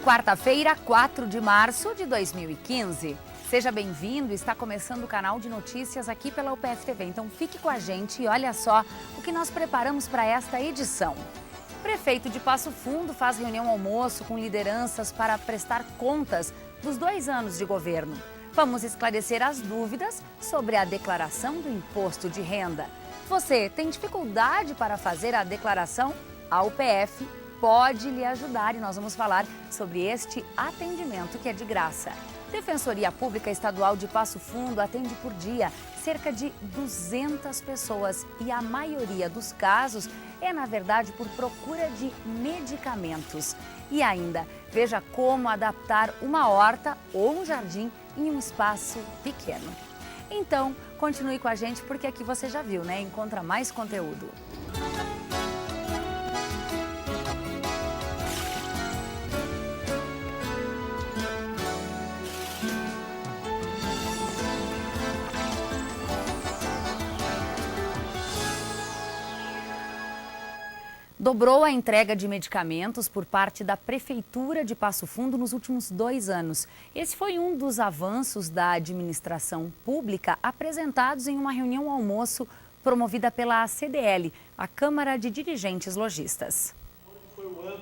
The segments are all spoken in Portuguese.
Quarta-feira, 4 de março de 2015. Seja bem-vindo, está começando o canal de notícias aqui pela UPF TV. Então fique com a gente e olha só o que nós preparamos para esta edição. O prefeito de Passo Fundo faz reunião almoço com lideranças para prestar contas dos 2 anos de governo. Vamos esclarecer as dúvidas sobre a declaração do imposto de renda. Você tem dificuldade para fazer a declaração? A UPF pode lhe ajudar e nós vamos falar sobre este atendimento que é de graça. Defensoria Pública Estadual de Passo Fundo atende por dia cerca de 200 pessoas e a maioria dos casos é, na verdade, por procura de medicamentos. E ainda, veja como adaptar uma horta ou um jardim em um espaço pequeno. Então, continue com a gente porque aqui você já viu, né? Encontra mais conteúdo. Dobrou a entrega de medicamentos por parte da Prefeitura de Passo Fundo nos últimos 2 anos. Esse foi um dos avanços da administração pública apresentados em uma reunião almoço promovida pela CDL, a Câmara de Dirigentes Lojistas.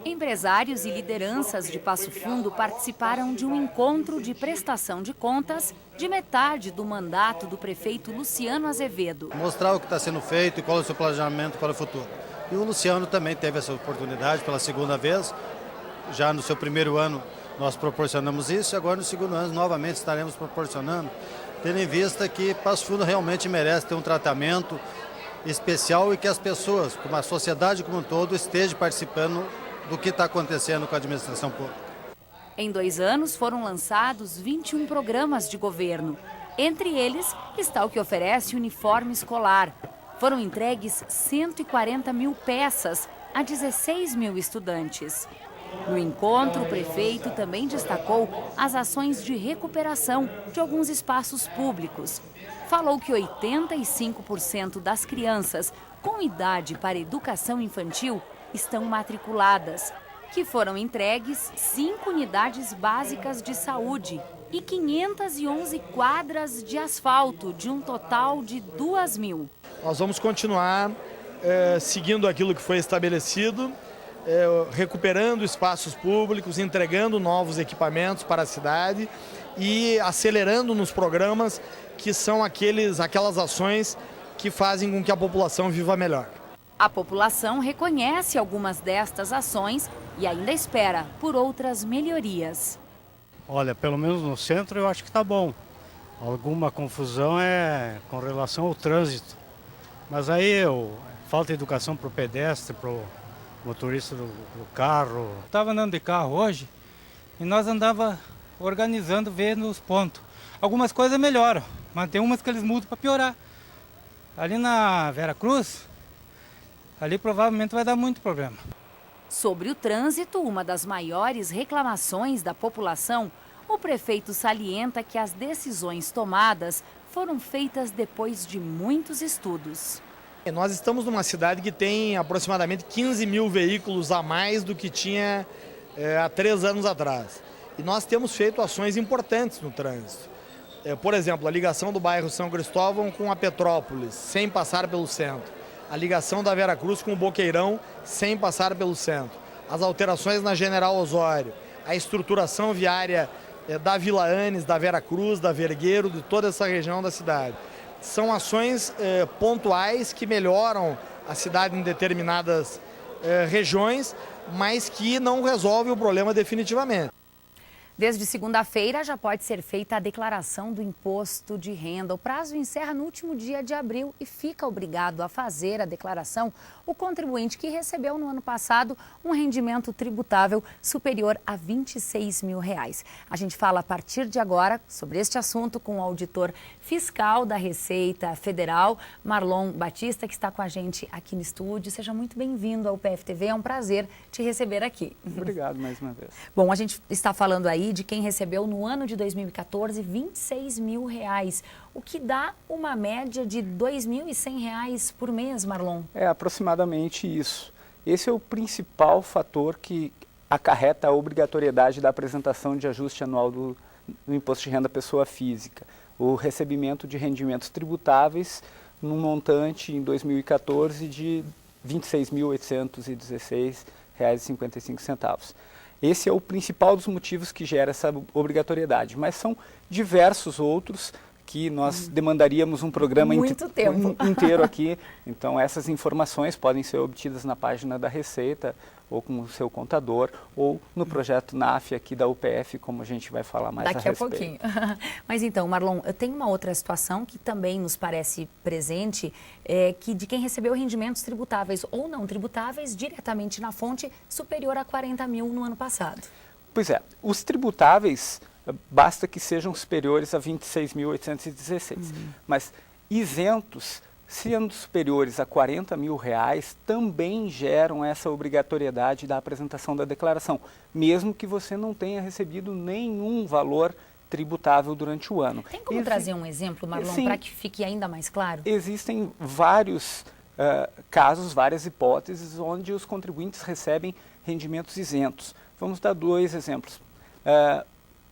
Empresários e lideranças de Passo Fundo participaram de um encontro de prestação de contas de metade do mandato do prefeito Luciano Azevedo. Mostrar o que está sendo feito e qual é o seu planejamento para o futuro. E o Luciano também teve essa oportunidade pela segunda vez. Já no seu primeiro ano nós proporcionamos isso e agora no segundo ano novamente estaremos proporcionando, tendo em vista que Passo Fundo realmente merece ter um tratamento especial e que as pessoas, como a sociedade como um todo, esteja participando do que está acontecendo com a administração pública. Em 2 anos foram lançados 21 programas de governo. Entre eles está o que oferece uniforme escolar. Foram entregues 140 mil peças a 16 mil estudantes. No encontro, o prefeito também destacou as ações de recuperação de alguns espaços públicos. Falou que 85% das crianças com idade para educação infantil estão matriculadas, que foram entregues 5 unidades básicas de saúde e 511 quadras de asfalto, de um total de 2.000. Nós vamos continuar seguindo aquilo que foi estabelecido, recuperando espaços públicos, entregando novos equipamentos para a cidade e acelerando nos programas que são aquelas ações que fazem com que a população viva melhor. A população reconhece algumas destas ações e ainda espera por outras melhorias. Olha, pelo menos no centro eu acho que está bom. Alguma confusão é com relação ao trânsito. Mas aí falta educação para o pedestre, para o motorista do carro. Estava andando de carro hoje e nós andava organizando, vendo os pontos. Algumas coisas melhoram, mas tem umas que eles mudam para piorar. Ali na Vera Cruz, ali provavelmente vai dar muito problema. Sobre o trânsito, uma das maiores reclamações da população, o prefeito salienta que as decisões tomadas foram feitas depois de muitos estudos. Nós estamos numa cidade que tem aproximadamente 15 mil veículos a mais do que tinha há 3 anos atrás. E nós temos feito ações importantes no trânsito. Por exemplo, a ligação do bairro São Cristóvão com a Petrópolis, sem passar pelo centro. A ligação da Vera Cruz com o Boqueirão, sem passar pelo centro. As alterações na General Osório. A estruturação viária da Vila Anes, da Vera Cruz, da Vergueiro, de toda essa região da cidade. São ações pontuais que melhoram a cidade em determinadas regiões, mas que não resolvem o problema definitivamente. Desde segunda-feira já pode ser feita a declaração do imposto de renda. O prazo encerra no último dia de abril e fica obrigado a fazer a declaração o contribuinte que recebeu no ano passado um rendimento tributável superior a R$26 mil. A gente fala a partir de agora sobre este assunto com o auditor fiscal da Receita Federal, Marlon Batista, que está com a gente aqui no estúdio. Seja muito bem-vindo ao UPF TV, é um prazer te receber aqui. Obrigado mais uma vez. Bom, a gente está falando aí aí de quem recebeu no ano de 2014 R$26 mil, o que dá uma média de R$2.100 por mês, Marlon. É aproximadamente isso. Esse é o principal fator que acarreta a obrigatoriedade da apresentação de ajuste anual do Imposto de Renda Pessoa Física. O recebimento de rendimentos tributáveis num montante em 2014 de R$ 26.816,55. Esse é o principal dos motivos que gera essa obrigatoriedade, mas são diversos outros que nós demandaríamos um programa inteiro aqui. Então essas informações podem ser obtidas na página da Receita, ou com o seu contador, ou no projeto NAF aqui da UPF, como a gente vai falar mais a respeito. Daqui a pouquinho. Mas então, Marlon, tem uma outra situação que também nos parece presente, que de quem recebeu rendimentos tributáveis ou não tributáveis diretamente na fonte superior a R$40 mil no ano passado. Pois é, os tributáveis basta que sejam superiores a R$ 26.816, mas isentos, sendo superiores a R$40 mil, também geram essa obrigatoriedade da apresentação da declaração, mesmo que você não tenha recebido nenhum valor tributável durante o ano. Tem como trazer um exemplo, Marlon, para que fique ainda mais claro? Existem vários casos, várias hipóteses, onde os contribuintes recebem rendimentos isentos. Vamos dar dois exemplos.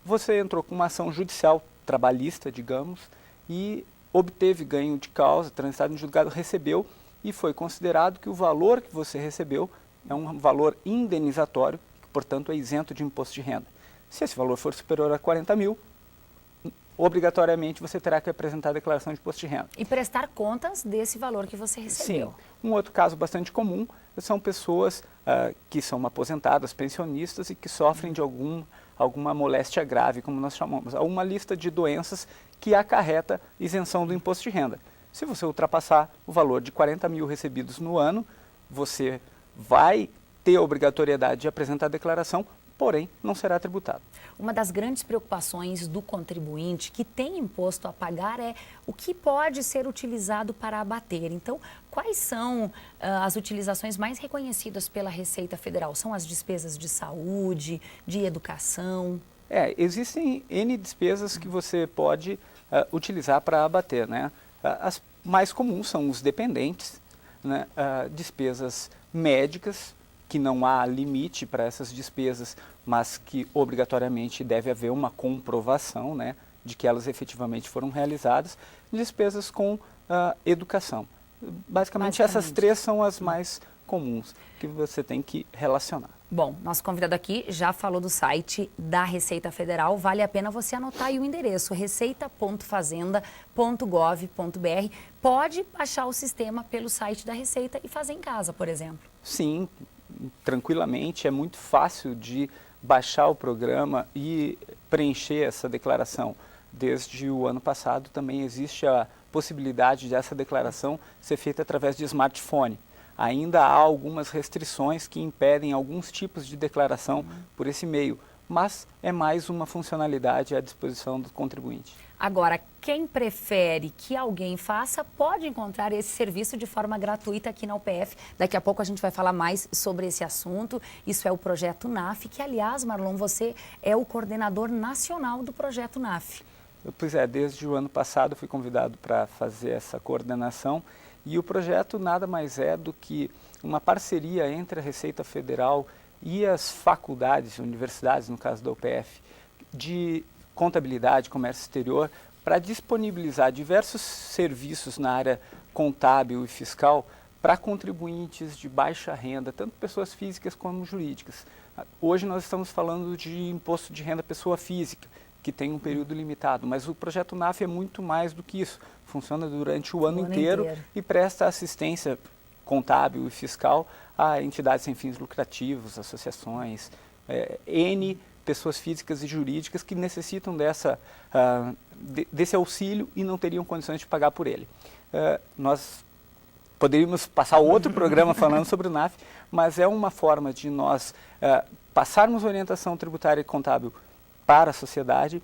Você entrou com uma ação judicial trabalhista, digamos, e obteve ganho de causa, transitado em julgado, recebeu, e foi considerado que o valor que você recebeu é um valor indenizatório, que, portanto, é isento de imposto de renda. Se esse valor for superior a R$40 mil, obrigatoriamente você terá que apresentar a declaração de imposto de renda. E prestar contas desse valor que você recebeu. Sim. Um outro caso bastante comum são pessoas que são aposentadas, pensionistas e que sofrem de alguma moléstia grave, como nós chamamos. Há uma lista de doenças que acarreta isenção do imposto de renda. Se você ultrapassar o valor de R$40 mil recebidos no ano, você vai ter a obrigatoriedade de apresentar a declaração, porém não será tributado. Uma das grandes preocupações do contribuinte que tem imposto a pagar é o que pode ser utilizado para abater. Então, quais são as utilizações mais reconhecidas pela Receita Federal? São as despesas de saúde, de educação? Existem N despesas que você pode utilizar para abater, né? As mais comuns são os dependentes, né? Despesas médicas, que não há limite para essas despesas, mas que obrigatoriamente deve haver uma comprovação, né, de que elas efetivamente foram realizadas, despesas com educação. Basicamente, essas três são as mais comuns que você tem que relacionar. Bom, nosso convidado aqui já falou do site da Receita Federal. Vale a pena você anotar aí o endereço, receita.fazenda.gov.br. Pode baixar o sistema pelo site da Receita e fazer em casa, por exemplo. Sim, tranquilamente. É muito fácil de baixar o programa e preencher essa declaração. Desde o ano passado também existe a possibilidade dessa declaração ser feita através de smartphone. Ainda há algumas restrições que impedem alguns tipos de declaração por esse meio, mas é mais uma funcionalidade à disposição do contribuinte. Agora, quem prefere que alguém faça, pode encontrar esse serviço de forma gratuita aqui na UPF. Daqui a pouco a gente vai falar mais sobre esse assunto. Isso é o projeto NAF, que, aliás, Marlon, você é o coordenador nacional do projeto NAF. Pois é, desde o ano passado fui convidado para fazer essa coordenação. E o projeto nada mais é do que uma parceria entre a Receita Federal e as faculdades, universidades, no caso da UPF, de contabilidade, comércio exterior, para disponibilizar diversos serviços na área contábil e fiscal para contribuintes de baixa renda, tanto pessoas físicas como jurídicas. Hoje nós estamos falando de imposto de renda pessoa física, que tem um período limitado, mas o projeto NAF é muito mais do que isso. Funciona durante o ano inteiro e presta assistência contábil e fiscal a entidades sem fins lucrativos, associações, N pessoas físicas e jurídicas que necessitam desse auxílio e não teriam condições de pagar por ele. Nós poderíamos passar outro programa falando sobre o NAF, mas é uma forma de nós passarmos orientação tributária e contábil para a sociedade,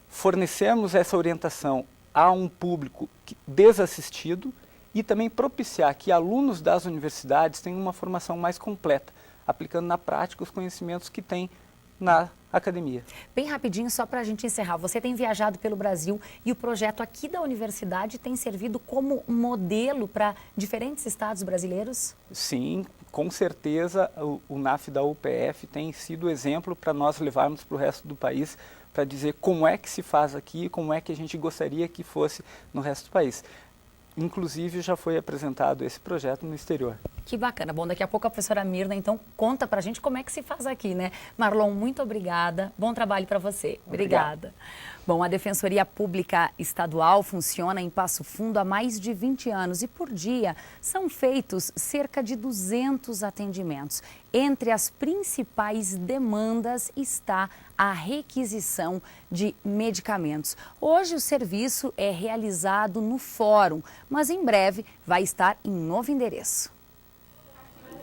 fornecermos essa orientação a um público desassistido e também propiciar que alunos das universidades tenham uma formação mais completa, aplicando na prática os conhecimentos que têm na academia. Bem rapidinho, só para a gente encerrar, você tem viajado pelo Brasil e o projeto aqui da universidade tem servido como modelo para diferentes estados brasileiros? Sim, com certeza o NAF da UPF tem sido exemplo para nós levarmos para o resto do país, para dizer como é que se faz aqui e como é que a gente gostaria que fosse no resto do país. Inclusive, já foi apresentado esse projeto no exterior. Que bacana. Bom, daqui a pouco a professora Mirna, então, conta pra gente como é que se faz aqui, né? Marlon, muito obrigada. Bom trabalho para você. Obrigada. Bom, a Defensoria Pública Estadual funciona em Passo Fundo há mais de 20 anos e por dia são feitos cerca de 200 atendimentos. Entre as principais demandas está a requisição de medicamentos. Hoje o serviço é realizado no fórum, mas em breve vai estar em novo endereço.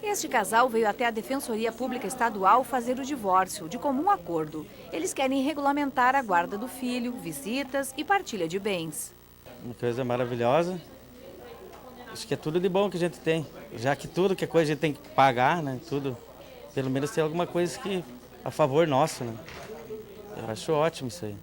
Este casal veio até a Defensoria Pública Estadual fazer o divórcio, de comum acordo. Eles querem regulamentar a guarda do filho, visitas e partilha de bens. Uma coisa maravilhosa. Acho que é tudo de bom que a gente tem. Já que tudo que é coisa a gente tem que pagar, né? Tudo. Pelo menos tem alguma coisa que a favor nosso, né? Eu acho ótimo isso aí.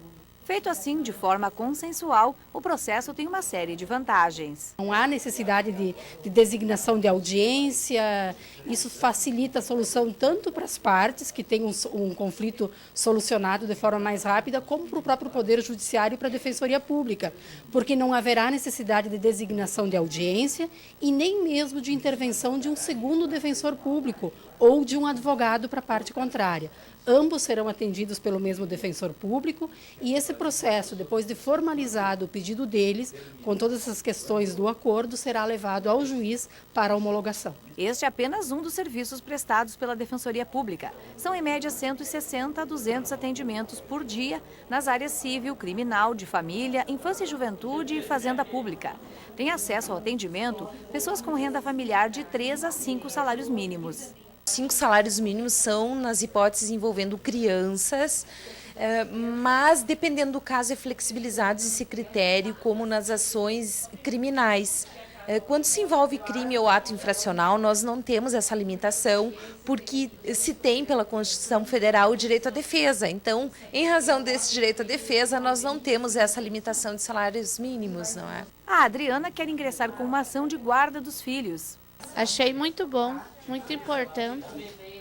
Feito assim, de forma consensual, o processo tem uma série de vantagens. Não há necessidade de designação de audiência, isso facilita a solução tanto para as partes, que têm um conflito solucionado de forma mais rápida, como para o próprio Poder Judiciário e para a Defensoria Pública, porque não haverá necessidade de designação de audiência e nem mesmo de intervenção de um segundo defensor público ou de um advogado para a parte contrária. Ambos serão atendidos pelo mesmo defensor público e esse processo, depois de formalizado o pedido deles, com todas essas questões do acordo, será levado ao juiz para homologação. Este é apenas um dos serviços prestados pela Defensoria Pública. São em média 160 a 200 atendimentos por dia nas áreas civil, criminal, de família, infância e juventude e fazenda pública. Tem acesso ao atendimento pessoas com renda familiar de 3 a 5 salários mínimos. 5 salários mínimos são nas hipóteses envolvendo crianças, mas dependendo do caso é flexibilizado esse critério como nas ações criminais. Quando se envolve crime ou ato infracional, nós não temos essa limitação, porque se tem pela Constituição Federal o direito à defesa. Então, em razão desse direito à defesa, nós não temos essa limitação de salários mínimos, não é? A Adriana quer ingressar com uma ação de guarda dos filhos. Achei muito bom, muito importante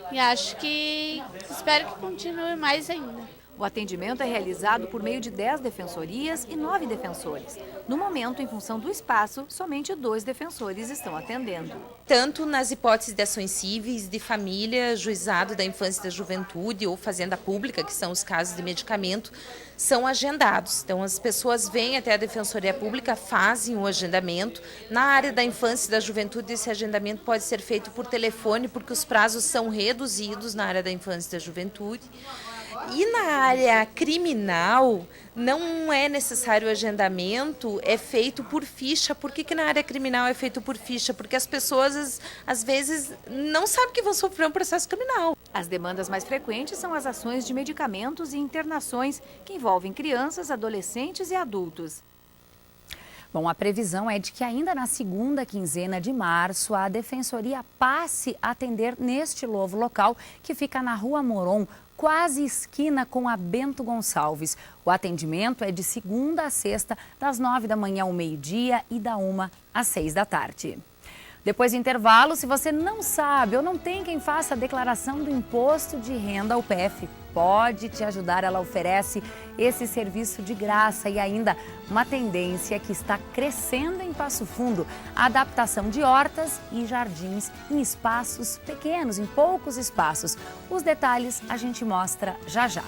e espero que continue mais ainda. O atendimento é realizado por meio de 10 defensorias e 9 defensores. No momento, em função do espaço, somente 2 defensores estão atendendo. Tanto nas hipóteses de ações cíveis, de família, juizado da infância e da juventude ou fazenda pública, que são os casos de medicamento, são agendados. Então, as pessoas vêm até a Defensoria Pública, fazem o agendamento. Na área da infância e da juventude, esse agendamento pode ser feito por telefone, porque os prazos são reduzidos na área da infância e da juventude. E na área criminal, não é necessário agendamento, é feito por ficha. Por que na área criminal é feito por ficha? Porque as pessoas, às vezes, não sabem que vão sofrer um processo criminal. As demandas mais frequentes são as ações de medicamentos e internações, que envolvem crianças, adolescentes e adultos. Bom, a previsão é de que ainda na segunda quinzena de março, a Defensoria passe a atender neste novo local, que fica na Rua Moron, quase esquina com a Bento Gonçalves. O atendimento é de segunda a sexta, das 9 da manhã ao meio-dia e da 1 às 6 da tarde. Depois do intervalo, se você não sabe ou não tem quem faça a declaração do imposto de renda, a UPF pode te ajudar. Ela oferece esse serviço de graça e ainda uma tendência que está crescendo em Passo Fundo, a adaptação de hortas e jardins em espaços pequenos, em poucos espaços. Os detalhes a gente mostra já já.